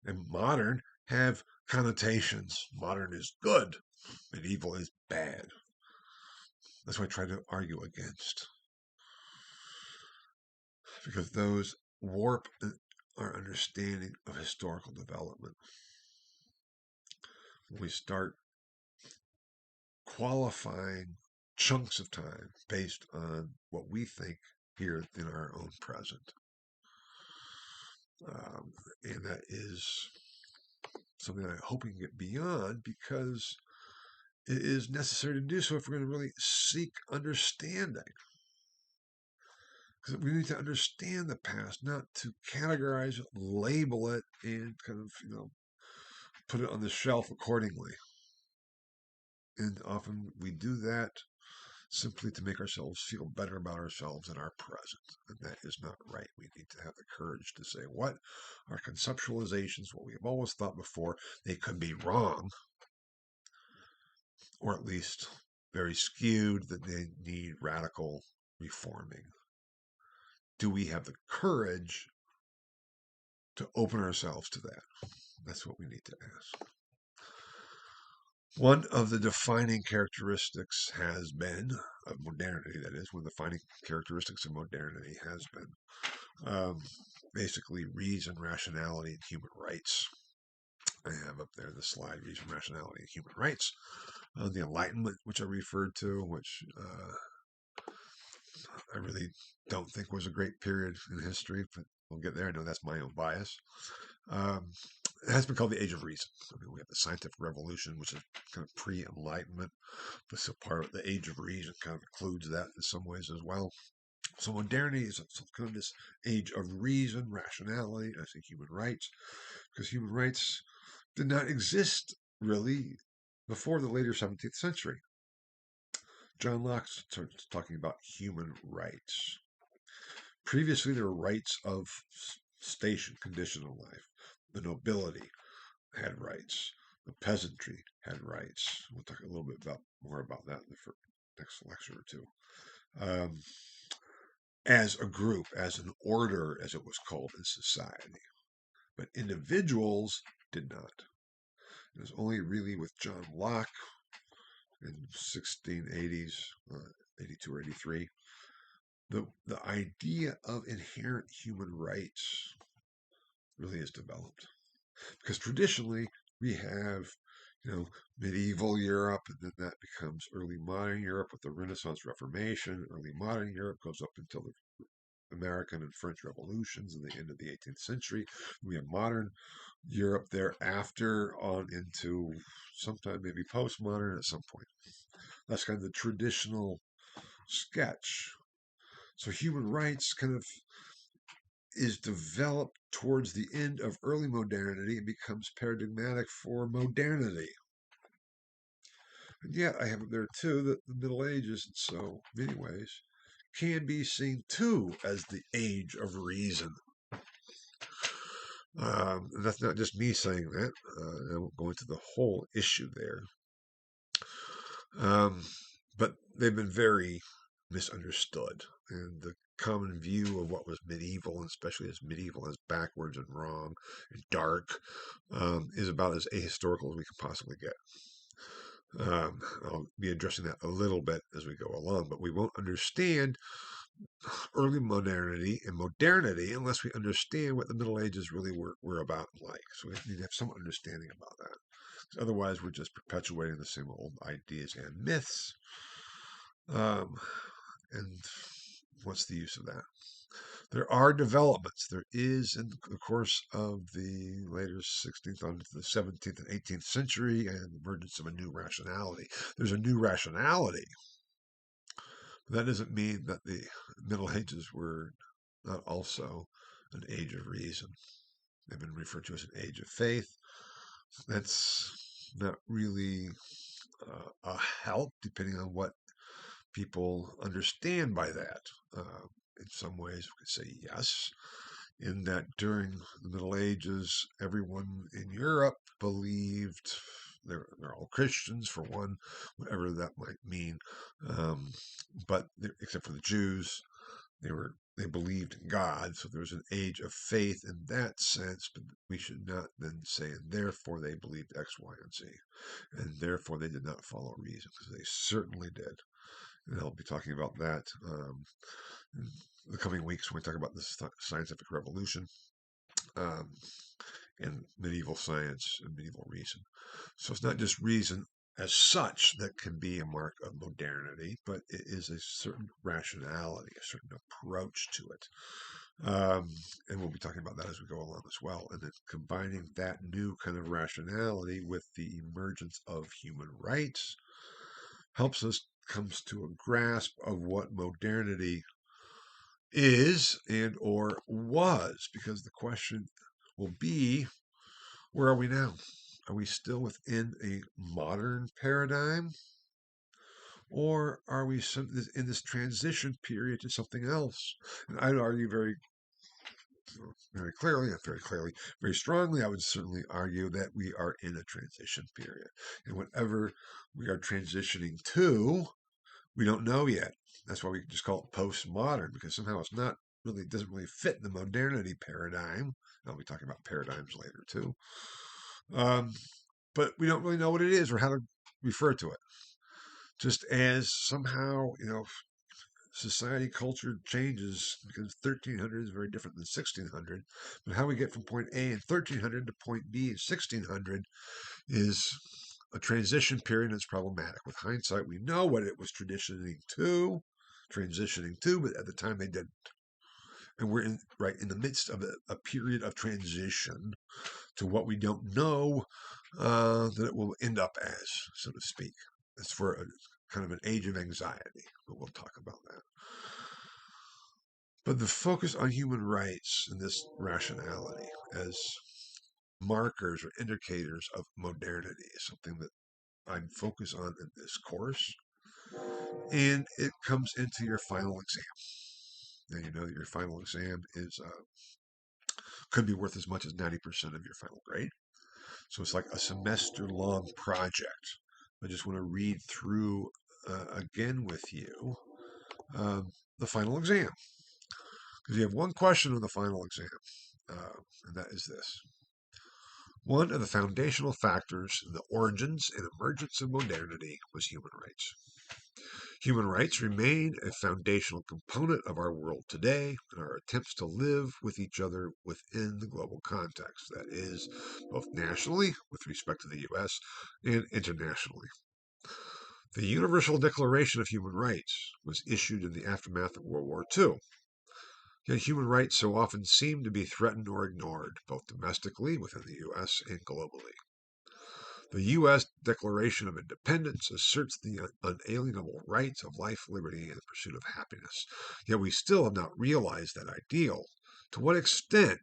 Speaker 1: and modern have connotations. Modern is good, medieval is bad. That's what I try to argue against, because those warp our understanding of historical development. When we start qualifying chunks of time based on what we think here in our own present. And that is something I hope we can get beyond, because it is necessary to do so if we're going to really seek understanding. Because we need to understand the past, not to categorize it, label it, and kind of, put it on the shelf accordingly. And often we do that simply to make ourselves feel better about ourselves and our present. And that is not right. We need to have the courage to say, what are conceptualizations, what we have always thought before, they could be wrong, or at least very skewed, that they need radical reforming. Do we have the courage to open ourselves to that? That's what we need to ask. One of the defining characteristics has been, of modernity, that is, one of the defining characteristics of modernity has been basically reason, rationality, and human rights. I have up there the slide, reason, rationality, and human rights. The Enlightenment, which I referred to, which I really don't think was a great period in history, but we'll get there. I know that's my own bias. It has been called the Age of Reason. I mean, we have the Scientific Revolution, which is kind of pre-Enlightenment, but still part of the Age of Reason, kind of includes that in some ways as well. So modernity is kind of this age of reason, rationality, I say human rights, because human rights did not exist really before the later 17th century. John Locke starts talking about human rights. Previously, there were rights of station, condition of life. The nobility had rights. The peasantry had rights. We'll talk a little bit more about that in the next lecture or two. As a group, as an order, as it was called in society. But individuals did not. It was only really with John Locke in 1680s, 82 or 83, the idea of inherent human rights really is developed. Because traditionally we have, medieval Europe, and then that becomes early modern Europe with the Renaissance Reformation. Early modern Europe goes up until the American and French revolutions in the end of the 18th century. We have modern Europe thereafter on into sometime maybe postmodern at some point. That's kind of the traditional sketch. So human rights kind of is developed towards the end of early modernity and becomes paradigmatic for modernity. And yet I have it there too that the Middle Ages, in so many ways, can be seen too as the age of reason. That's not just me saying that. I won't go into the whole issue there. But they've been very misunderstood. And the common view of what was medieval, and especially as medieval as backwards and wrong and dark, is about as ahistorical as we can possibly get. I'll be addressing that a little bit as we go along, but we won't understand early modernity and modernity unless we understand what the Middle Ages really were about and like. So we need to have some understanding about that. Otherwise, we're just perpetuating the same old ideas and myths. And what's the use of that? There are developments. There is, in the course of the later 16th onto the 17th and 18th century, and the emergence of a new rationality. There's a new rationality. That doesn't mean that the Middle Ages were not also an age of reason. They've been referred to as an age of faith. That's not really a help, depending on what people understand by that. In some ways, we could say yes, in that during the Middle Ages, everyone in Europe believed they're all Christians, for one, whatever that might mean. But except for the Jews, they believed in God, so there was an age of faith in that sense. But we should not then say, and therefore they believed X, Y, and Z, and therefore they did not follow reason, because they certainly did. And I'll be talking about that in the coming weeks when we talk about the scientific revolution and medieval science and medieval reason. So it's not just reason as such that can be a mark of modernity, but it is a certain rationality, a certain approach to it. And we'll be talking about that as we go along as well. And then combining that new kind of rationality with the emergence of human rights helps us comes to a grasp of what modernity is and or was, because the question will be, where are we now? Are we still within a modern paradigm, or are we in this transition period to something else? And I'd argue very clearly, very strongly, I would certainly argue that we are in a transition period. And whatever we are transitioning to, we don't know yet. That's why we just call it postmodern, because somehow it's not really, doesn't really fit the modernity paradigm. I'll be talking about paradigms later too. But we don't really know what it is or how to refer to it. Just as somehow, society culture changes, because 1300 is very different than 1600. But how we get from point A in 1300 to point B in 1600 is a transition period, and it's problematic. With hindsight, we know what it was transitioning to, but at the time they didn't. And we're right in the midst of a period of transition to what we don't know that it will end up as, so to speak. It's for a kind of an age of anxiety, but we'll talk about that. But the focus on human rights and this rationality as markers or indicators of modernity is something that I'm focused on in this course. And it comes into your final exam. Now you know that your final exam is could be worth as much as 90% of your final grade. So it's like a semester-long project. I just want to read through again with you the final exam. Because you have one question on the final exam, and that is this. One of the foundational factors in the origins and emergence of modernity was human rights. Human rights remain a foundational component of our world today and our attempts to live with each other within the global context, that is, both nationally, with respect to the U.S., and internationally. The Universal Declaration of Human Rights was issued in the aftermath of World War II. Yet human rights so often seem to be threatened or ignored, both domestically within the U.S. and globally. The U.S. Declaration of Independence asserts the unalienable rights of life, liberty, and the pursuit of happiness. Yet we still have not realized that ideal. To what extent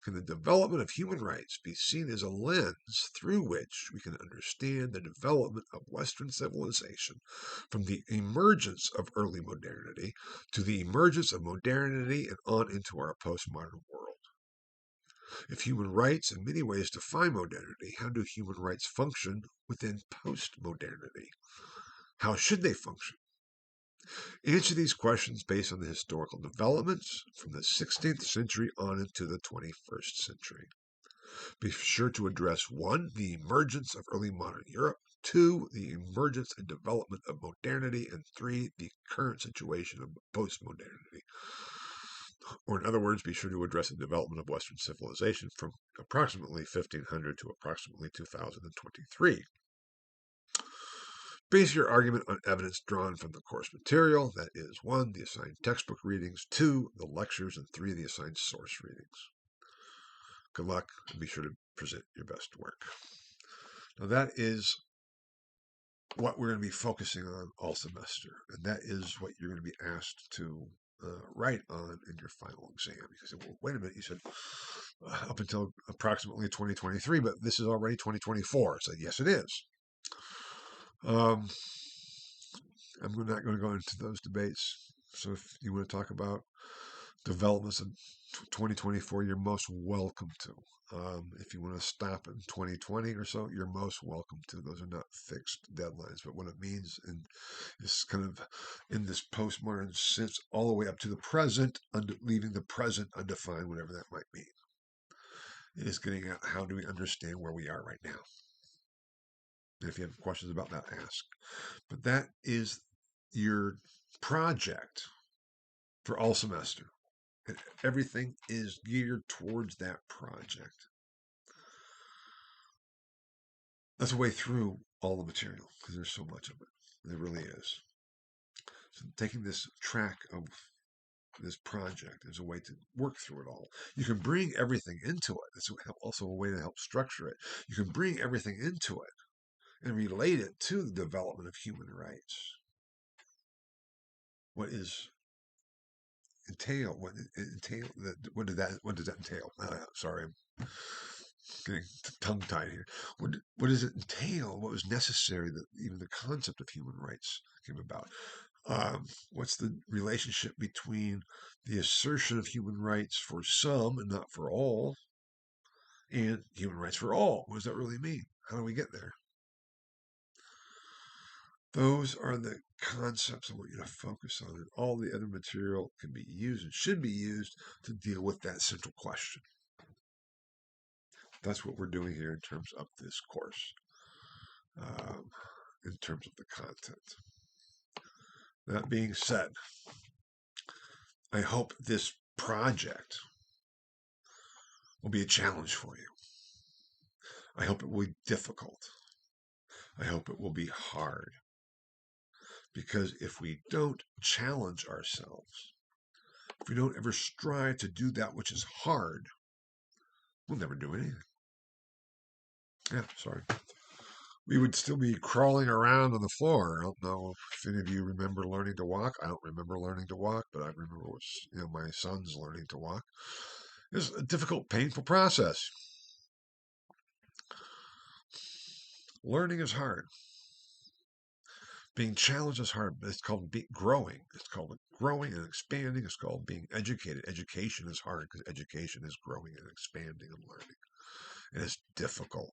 Speaker 1: can the development of human rights be seen as a lens through which we can understand the development of Western civilization, from the emergence of early modernity to the emergence of modernity and on into our postmodern world? If human rights in many ways define modernity, how do human rights function within postmodernity? How should they function? Answer these questions based on the historical developments from the 16th century on into the 21st century. Be sure to address 1. The emergence of early modern Europe, 2, the emergence and development of modernity, and 3, the current situation of postmodernity. Or in other words, be sure to address the development of Western civilization from approximately 1500 to approximately 2023. Base your argument on evidence drawn from the course material. That is 1, the assigned textbook readings, 2, the lectures, and 3, the assigned source readings. Good luck, and be sure to present your best work. Now that is what we're going to be focusing on all semester, and that is what you're going to be asked to write on in your final exam. You say, well, wait a minute, you said up until approximately 2023, but this is already 2024. I said, yes, it is. I'm not going to go into those debates. So if you want to talk about developments in 2024, you're most welcome to. If you want to stop in 2020 or so, you're most welcome to. Those are not fixed deadlines, but what it means is kind of in this postmodern sense, all the way up to the present, leaving the present undefined, whatever that might mean. It is getting at how do we understand where we are right now. And if you have questions about that, ask. But that is your project for all semester. And everything is geared towards that project. That's a way through all the material because there's so much of it. There really is. So taking this track of this project is a way to work through it all. You can bring everything into it. It's also a way to help structure it. You can bring everything into it and relate it to the development of human rights. What is entail? What does that entail? Sorry, I'm getting tongue-tied here. What does it entail? What was necessary that even the concept of human rights came about? What's the relationship between the assertion of human rights for some and not for all, and human rights for all? What does that really mean? How do we get there? Those are the concepts I want you to focus on, and all the other material can be used and should be used to deal with that central question. That's what we're doing here in terms of this course, in terms of the content. That being said, I hope this project will be a challenge for you. I hope it will be difficult. I hope it will be hard. Because if we don't challenge ourselves, if we don't ever strive to do that which is hard, we'll never do anything. Yeah, sorry. We would still be crawling around on the floor. I don't know if any of you remember learning to walk. I don't remember learning to walk, but I remember my son's learning to walk. It's a difficult, painful process. Learning is hard. Being challenged is hard. It's called growing. It's called growing and expanding. It's called being educated. Education is hard because education is growing and expanding and learning. And it's difficult.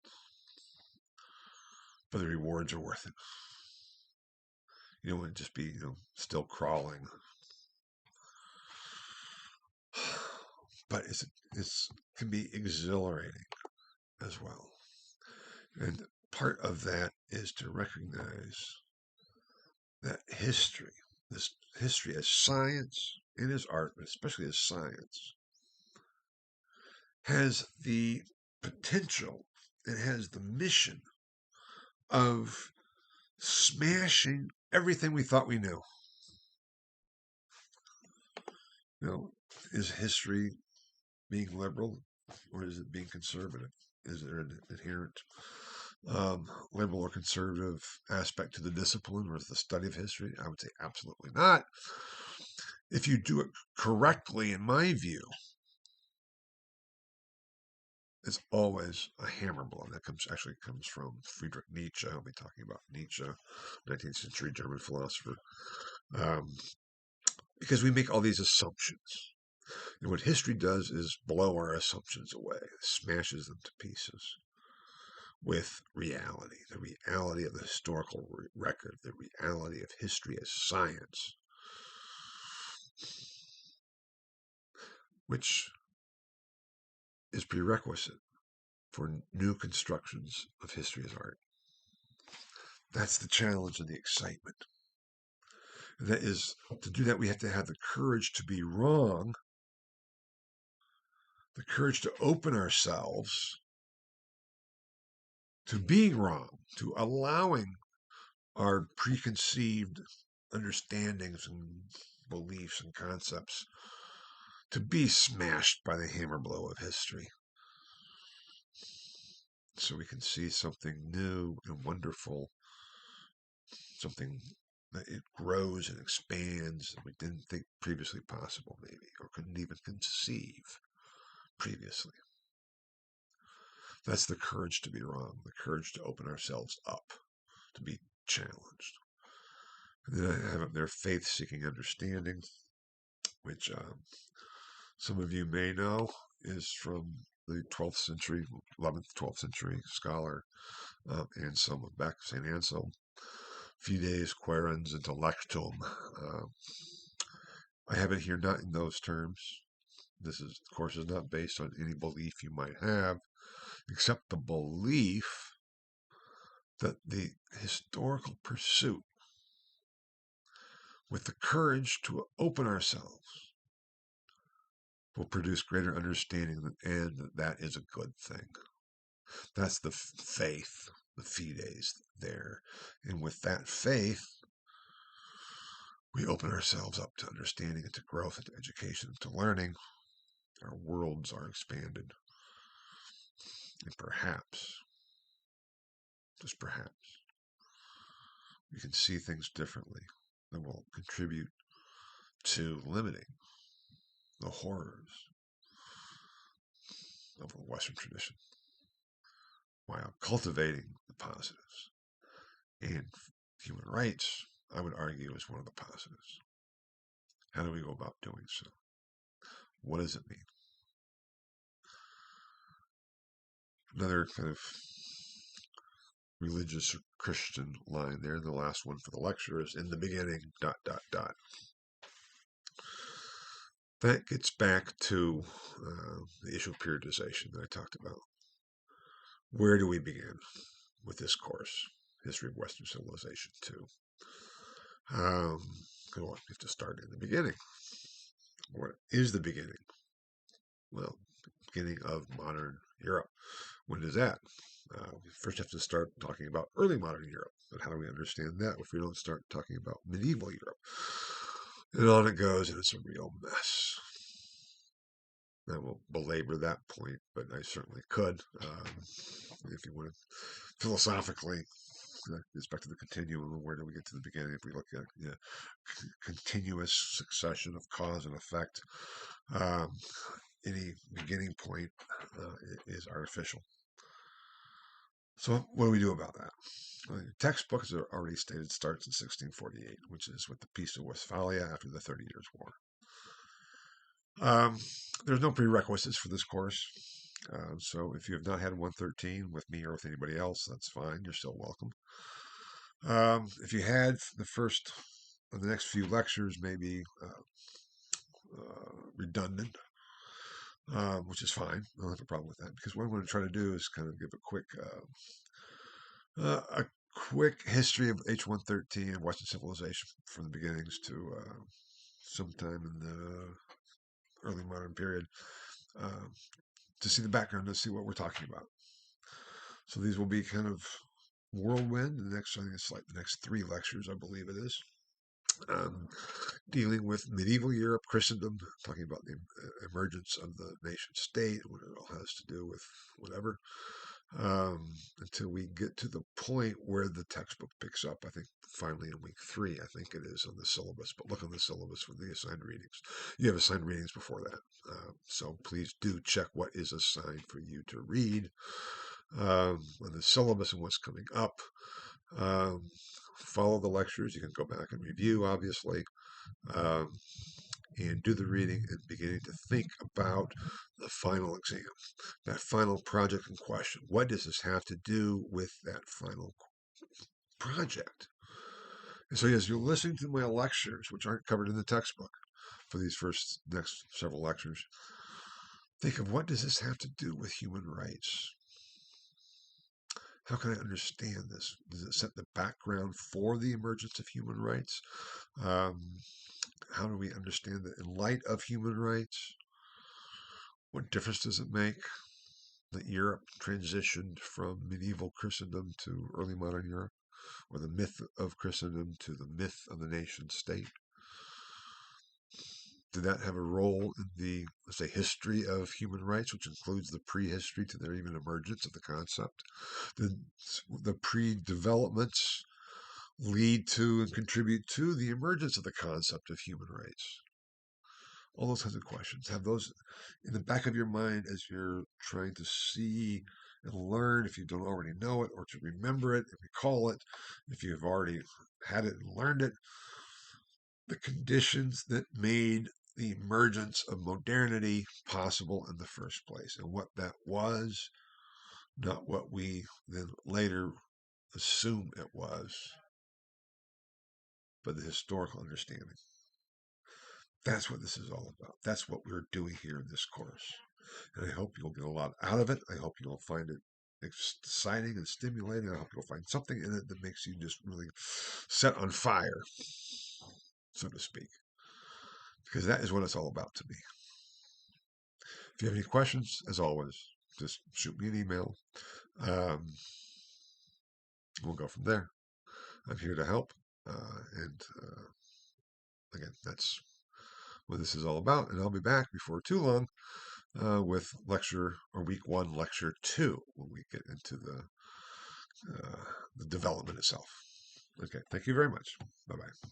Speaker 1: But the rewards are worth it. You don't want to just be, still crawling. But it can be exhilarating as well. And part of that is to recognize that history as science and as art, but especially as science, has the potential, it has the mission of smashing everything we thought we knew. Is history being liberal or is it being conservative? Is there an inherent liberal or conservative aspect to the discipline or the study of history? I would say absolutely not. If you do it correctly, in my view, it's always a hammer blow. That comes from Friedrich Nietzsche. I'll be talking about Nietzsche, 19th century German philosopher, because we make all these assumptions. And what history does is blow our assumptions away, smashes them to pieces with reality, the reality of the historical record, the reality of history as science, which is prerequisite for new constructions of history as art. That's the challenge and the excitement. And that is, to do that, we have to have the courage to be wrong, the courage to open ourselves to being wrong, to allowing our preconceived understandings and beliefs and concepts to be smashed by the hammer blow of history, so we can see something new and wonderful, something that it grows and expands that we didn't think previously possible, maybe, or couldn't even conceive previously. That's the courage to be wrong, the courage to open ourselves up, to be challenged. And then I have up there faith seeking understanding, which some of you may know is from the 12th century, 11th, 12th century scholar Anselm of Bec, St. Anselm. Fides quaerens intellectum. I have it here not in those terms. This is, of course, is not based on any belief you might have, except the belief that the historical pursuit, with the courage to open ourselves, will produce greater understanding, and that is a good thing. That's the faith, the fides there. And with that faith, we open ourselves up to understanding and to growth and to education and to learning. Our worlds are expanded. And perhaps, just perhaps, we can see things differently that will contribute to limiting the horrors of a Western tradition while cultivating the positives. And human rights, I would argue, is one of the positives. How do we go about doing so? What does it mean? Another kind of religious or Christian line there, the last one for the lecture is, in the beginning, ... That gets back to the issue of periodization that I talked about. Where do we begin with this course, History of Western Civilization 2? Well, we have to start in the beginning. What is the beginning? Well, beginning of modern Europe. When is that? We first have to start talking about early modern Europe. But how do we understand that if we don't start talking about medieval Europe? And on it goes, and it's a real mess. I won't belabor that point, but I certainly could. If you want to philosophically, it's back to the continuum. Where do we get to the beginning? If we look at continuous succession of cause and effect, any beginning point is artificial. So what do we do about that? Well, the textbook, as already stated, starts in 1648, which is with the Peace of Westphalia after the 30 Years' War. There's no prerequisites for this course. So if you have not had 113 with me or with anybody else, that's fine. You're still welcome. If you had, the next few lectures may be redundant, which is fine. I don't have a problem with that, because what I'm going to try to do is kind of give a quick history of H113 and Western civilization from the beginnings to sometime in the early modern period, to see the background, to see what we're talking about. So these will be kind of whirlwind. I think it's like the next 3 lectures, I believe it is. Dealing with medieval Europe, Christendom, talking about the emergence of the nation state, what it all has to do with whatever, until we get to the point where the textbook picks up. I think finally in week 3, I think it is, on the syllabus. But look on the syllabus for the assigned readings. You have assigned readings before that, so please do check what is assigned for you to read on the syllabus and what's coming up. Follow the lectures. You can go back and review, obviously, and do the reading and beginning to think about the final exam, that final project in question. What does this have to do with that final project? And so as you're listening to my lectures, which aren't covered in the textbook for these next several lectures, think of, what does this have to do with human rights? How can I understand this? Does it set the background for the emergence of human rights? Um, how do we understand that in light of human rights? What difference does it make that Europe transitioned from medieval Christendom to early modern Europe, or the myth of Christendom to the myth of the nation state? Did that have a role in the, let's say, history of human rights, which includes the prehistory to their even emergence of the concept? Did the pre-developments lead to and contribute to the emergence of the concept of human rights? All those kinds of questions. Have those in the back of your mind as you're trying to see and learn, if you don't already know it, or to remember it and recall it, if you've already had it and learned it, the conditions that made the emergence of modernity possible in the first place, and what that was, not what we then later assume it was, but the historical understanding. That's what this is all about. That's what we're doing here in this course. And I hope you'll get a lot out of it. I hope you'll find it exciting and stimulating. I hope you'll find something in it that makes you just really set on fire, so to speak, because that is what it's all about to me. If you have any questions, as always, just shoot me an email. We'll go from there. I'm here to help. And again, that's what this is all about. And I'll be back before too long with lecture or week 1, lecture 2, when we get into the development itself. Okay, thank you very much. Bye-bye.